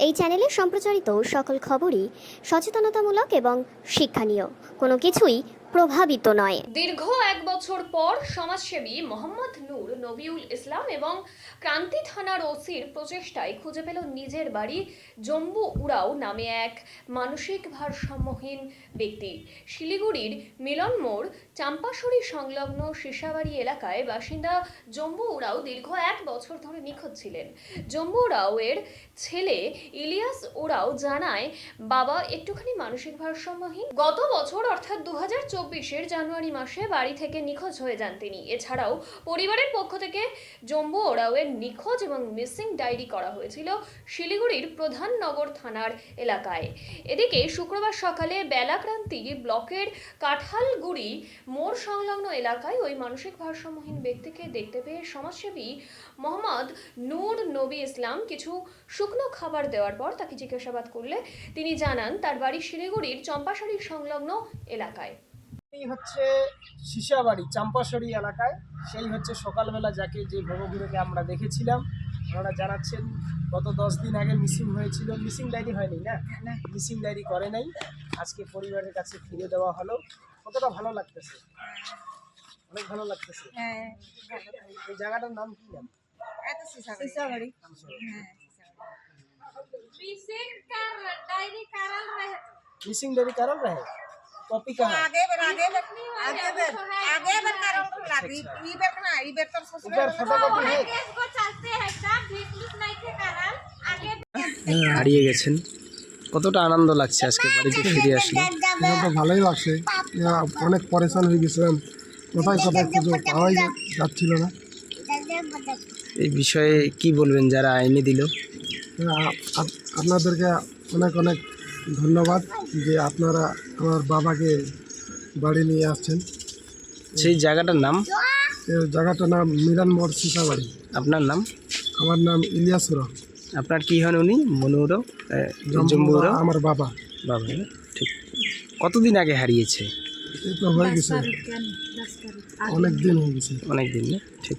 এই চ্যানেলে সম্প্রচারিত সকল খবরই সচেতনতামূলক এবং শিক্ষণীয়, কোনো কিছুই প্রভাবিত নয়। দীর্ঘ 1 বছর পর সমাজসেবী মোহাম্মদ নূর নবিউল ইসলাম এবং ক্রান্তি থানার ওসির প্রচেষ্টায় খুঁজে পেল নিজের বাড়ি জম্বু উড়াও নামে এক মানসিক ভারসাম্যহীন ব্যক্তি। শিলিগুড়ির মিলন মোড় চাম্পাশড়ি সংলগ্ন শিশাবাড়ি এলাকায় বাসিন্দা জম্বু উড়াও দীর্ঘ 1 বছর ধরে নিখোঁজ ছিলেন। জম্বু উড়াও এর ছেলে ইলিয়াস উড়াও জানায়, বাবা একটুখানি মানসিক ভারসাম্যহীন। গত বছর অর্থাৎ 2024-এর জানুয়ারি মাসে বাড়ি থেকে নিখোঁজ হয়ে যান তিনি। এছাড়াও পরিবারের পক্ষ থেকে জম্বু উড়াওয়ের নিখোঁজ এবং মিসিং ডায়েরি করা হয়েছিল শিলিগুড়ির প্রধাননগর থানার এলাকায়। এদিকে শুক্রবার সকালে বেলাক্রান্তি ব্লকের কাঁঠালগুড়ি মোড় সংলগ্ন এলাকায় ওই মানসিক ভারসাম্যহীন ব্যক্তিকে দেখতে পেয়ে সমাজসেবী মোহাম্মদ নূর নবী ইসলাম কিছু শুকনো খাবার দেওয়ার পর তাকে জিজ্ঞাসাবাদ করলে তিনি জানান তার বাড়ি শিলিগুড়ির চম্পাশড়ি সংলগ্ন এলাকায়। এই হচ্ছে শিশাবাড়ি চাম্পাশড়ি এলাকায়, সেই হচ্ছে সকালবেলা যাকে যে ভবঘুরেকে আমরা দেখেছিলাম। ওনারা জানাচ্ছেন গত 10 দিন আগে মিসিং হয়েছিল। মিসিং ডায়েরি হয়নি না, মিসিং ডায়েরি করে নাই, আজকে পরিবারের কাছে ফিরে দেওয়া হলো। কতটা ভালো লাগতেছে, অনেক ভালো লাগতেছে। এই জায়গাটার নাম কি নাম? शिशाबाड़ी। मिसिंग डायरी कारण रहे कॉपी का आगे बर कारण लागी ई बर ना ई बर तो ऊपर फोटोकॉपी है। को चलते हैं सब भिकलुस नहीं के कारण आगे হারিয়ে গেছেন, কতটা আনন্দ লাগছে আজকে বাড়িতে ফিরে আসলে? তো ভালোই লাগছে, অনেক পরেশান হয়ে গেছিলাম, কোথায় কোথায় খুঁজে পাওয়াই যাচ্ছিল না। এই বিষয়ে কি বলবেন যারা আইনি দিল? আপনাদেরকে অনেক অনেক ধন্যবাদ যে আপনারা আমার বাবাকে বাড়ি নিয়ে আসছেন। সেই জায়গাটার নাম? এই জায়গাটার নাম মিলন মোড় শিশাবাড়ি। আপনার নাম? আমার নাম ইলিয়াস উড়াও। আপনার কি হন উনি? মনুরও জম্বুরও? আমার বাবা। বাবা, ঠিক। কতদিন আগে হারিয়েছে? এই তো হয়ে গেছে, অনেক দিন হয়ে গেছে। অনেক দিন না, ঠিক।